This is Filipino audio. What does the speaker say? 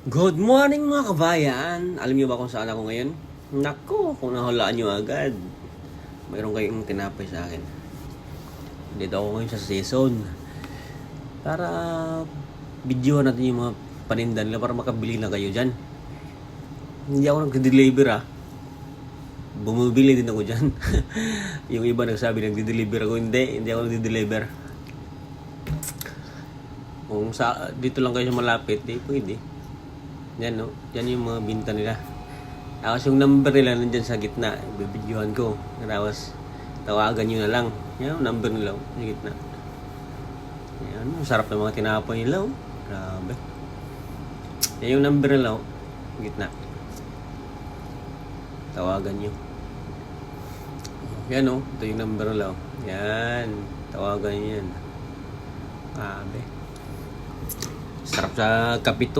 Good morning mga kabayan! Alam niyo ba kung saan ako ngayon? Nako, kung nahulaan niyo agad, mayroon kayong tinapay sa akin. Dito ako ngayon sa season para videohan natin yung mga paninda nila para makabili na kayo dyan. Hindi ako nagde-deliver bumibili din ako dyan. Yung iba nagsabi nagde-deliver ako, hindi ako nagde-deliver. Kung dito lang kayo malapit, di pwede. Yan no, yan yung mga binta nila. Tapos yung number nila nandyan sa gitna, bibidyohan ko. Tapos tawagan nyo na lang. Yan yung number nila sa gitna. Yan, sarap ng mga tinapay nila. Grabe. Yan yung number nila sa gitna. Tawagan nyo. Yan o, ito yung number nila. Yan, tawagan nyo yan. Grabe. Sarap sa kape to.